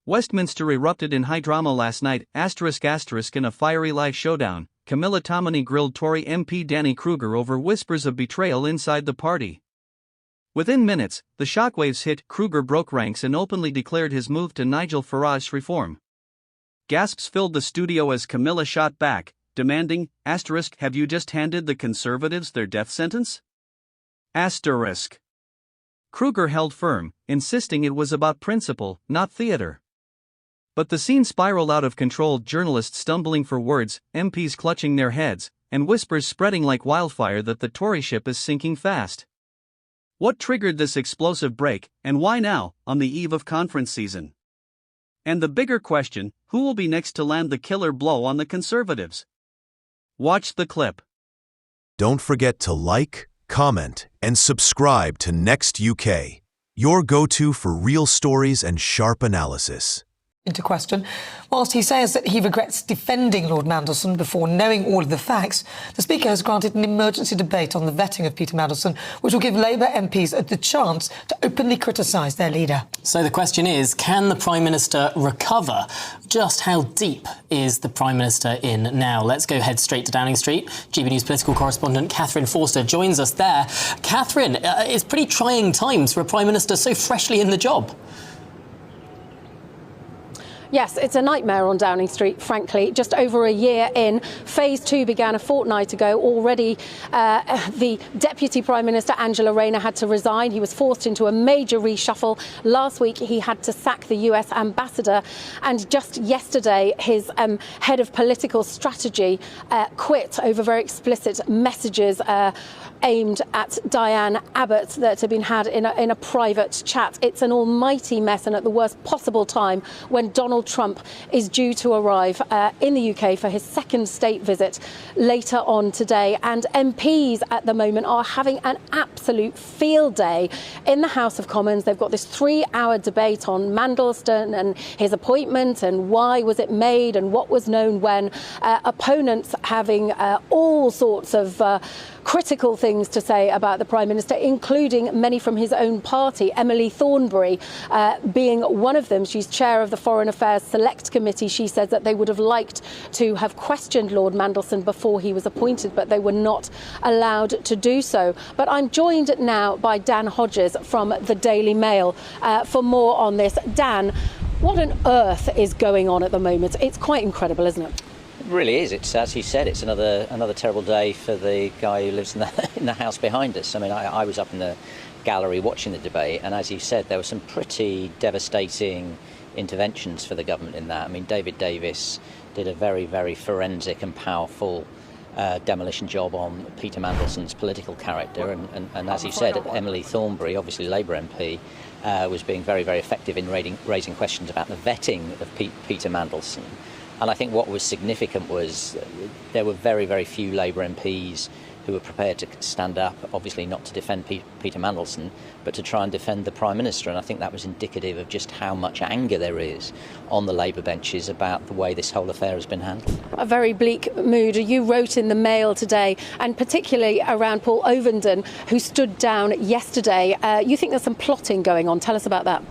Westminster erupted in high drama last night, ***, in a fiery live showdown. Camilla Tominey grilled Tory MP Danny Kruger over whispers of betrayal inside the party. Within minutes, the shockwaves hit. Kruger broke ranks and openly declared his move to Nigel Farage's reform. Gasps filled the studio as Camilla shot back, demanding, "Have you just handed the Conservatives their death sentence?" Kruger held firm, insisting it was about principle, not theater. But the scene spiraled out of control, journalists stumbling for words, MPs clutching their heads, and whispers spreading like wildfire that the Tory ship is sinking fast. What triggered this explosive break, and why now, on the eve of conference season? And the bigger question, who will be next to land the killer blow on the Conservatives? Watch the clip. Don't forget to like, comment, and subscribe to Next UK, your go-to for real stories and sharp analysis. Into question. Whilst he says that he regrets defending Lord Mandelson before knowing all of the facts, the Speaker has granted an emergency debate on the vetting of Peter Mandelson, which will give Labour MPs the chance to openly criticise their leader. So the question is, can the Prime Minister recover? Just how deep is the Prime Minister in now? Let's go head straight to Downing Street. GB News political correspondent Catherine Forster joins us there. Catherine, it's pretty trying times for a Prime Minister so freshly in the job. Yes, it's a nightmare on Downing Street, frankly. Just over a year in, Phase 2 began a fortnight ago. Already, the Deputy Prime Minister, Angela Rayner, had to resign. He was forced into a major reshuffle. Last week, he had to sack the US ambassador. And just yesterday, his head of political strategy quit over very explicit messages aimed at Diane Abbott that had been had in a private chat. It's an almighty mess, and at the worst possible time when Donald Trump is due to arrive in the UK for his second state visit later on today. And MPs at the moment are having an absolute field day in the House of Commons. They've got this 3-hour debate on Mandelson and his appointment and why was it made and what was known when. Opponents having all sorts of critical things to say about the Prime Minister, including many from his own party, Emily Thornberry being one of them. She's chair of the Foreign Affairs Select Committee. She says that they would have liked to have questioned Lord Mandelson before he was appointed, but they were not allowed to do so. But I'm joined now by Dan Hodges from the Daily Mail for more on this. Dan, what on earth is going on at the moment? It's quite incredible, isn't it? It really is. It's, as you said, it's another terrible day for the guy who lives in the house behind us. I mean, I was up in the gallery watching the debate, and as you said, there were some pretty devastating interventions for the government in that. I mean, David Davis did a very, very forensic and powerful demolition job on Peter Mandelson's political character, and as you said, Emily Thornberry, obviously Labour MP, was being very, very effective in raising questions about the vetting of Peter Mandelson. And I think what was significant was there were very, very few Labour MPs who were prepared to stand up, obviously not to defend Peter Mandelson, but to try and defend the Prime Minister. And I think that was indicative of just how much anger there is on the Labour benches about the way this whole affair has been handled. A very bleak mood. You wrote in the Mail today, and particularly around Paul Ovenden, who stood down yesterday. You think there's some plotting going on. Tell us about that.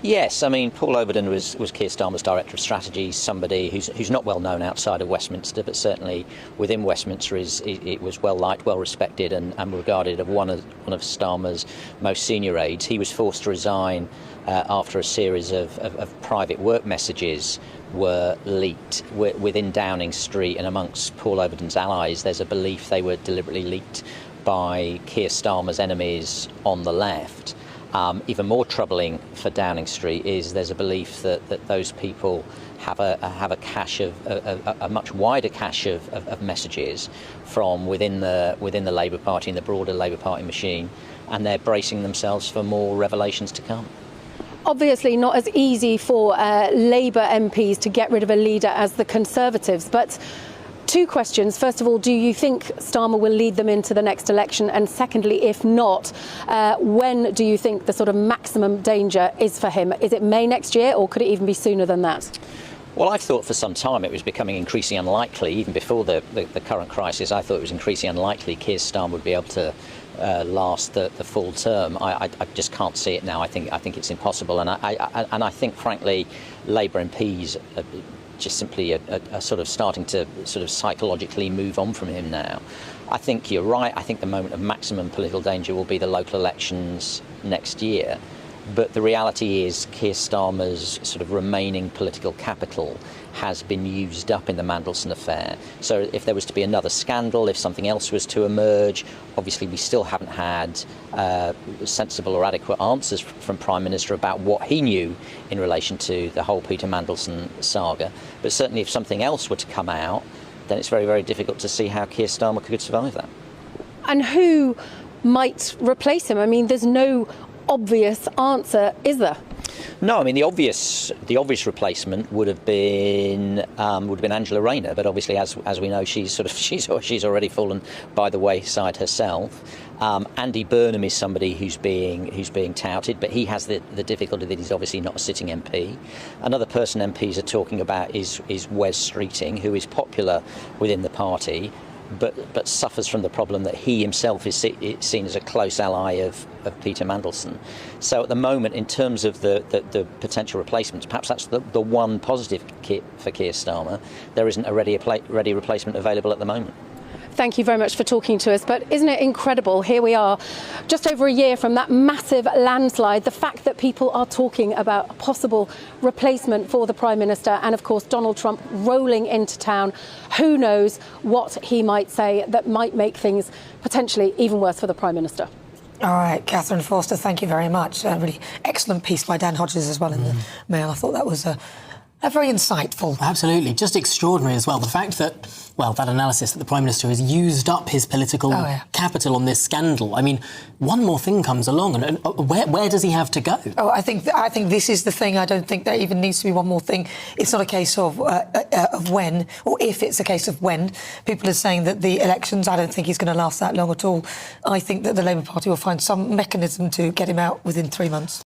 Yes, I mean, Paul Ovenden was Keir Starmer's Director of Strategy, somebody who's not well known outside of Westminster, but certainly within Westminster it was well liked, well respected, and regarded as one of Starmer's most senior aides. He was forced to resign after a series of private work messages were leaked within Downing Street, and amongst Paul Overden's allies, there's a belief they were deliberately leaked by Keir Starmer's enemies on the left. Even more troubling for Downing Street is there's a belief that those people have a cache of a much wider cache of messages from within the Labour Party and the broader Labour Party machine, and they're bracing themselves for more revelations to come. Obviously not as easy for Labour MPs to get rid of a leader as the Conservatives, but two questions. First of all, do you think Starmer will lead them into the next election? And secondly, if not, when do you think the sort of maximum danger is for him? Is it May next year, or could it even be sooner than that? Well, I thought for some time it was becoming increasingly unlikely, even before the current crisis. I thought it was increasingly unlikely Keir Starmer would be able to last the full term. I just can't see it now. I think it's impossible, and I think, frankly, Labour MPs are just simply are sort of starting to sort of psychologically move on from him now. I think you're right. I think the moment of maximum political danger will be the local elections next year. But the reality is Keir Starmer's sort of remaining political capital has been used up in the Mandelson affair. So if there was to be another scandal, if something else was to emerge, obviously we still haven't had sensible or adequate answers from Prime Minister about what he knew in relation to the whole Peter Mandelson saga. But certainly if something else were to come out, then it's very, very difficult to see how Keir Starmer could survive that. And who might replace him? I mean, there's no obvious answer, is there? No, I mean the obvious replacement would have been Angela Rayner, but obviously as we know she's already fallen by the wayside herself. Andy Burnham is somebody who's being touted, but he has the difficulty that he's obviously not a sitting MP. Another person MPs are talking about is Wes Streeting, who is popular within the party, but suffers from the problem that he himself is seen as a close ally of Peter Mandelson. So at the moment, in terms of the potential replacements, perhaps that's the one positive for Keir Starmer. There isn't a ready replacement available at the moment. Thank you very much for talking to us. But isn't it incredible? Here we are, just over a year from that massive landslide. The fact that people are talking about a possible replacement for the Prime Minister, and of course Donald Trump rolling into town. Who knows what he might say that might make things potentially even worse for the Prime Minister. All right, Catherine Forster, thank you very much. A really excellent piece by Dan Hodges as well in the Mail. I thought that was very insightful. Absolutely. Just extraordinary as well. The fact that, well, that analysis that the Prime Minister has used up his political capital on this scandal. I mean, one more thing comes along, and where does he have to go? Oh, I think this is the thing. I don't think there even needs to be one more thing. It's not a case of when, or if, it's a case of when. People are saying that the elections, I don't think he's going to last that long at all. I think that the Labour Party will find some mechanism to get him out within 3 months.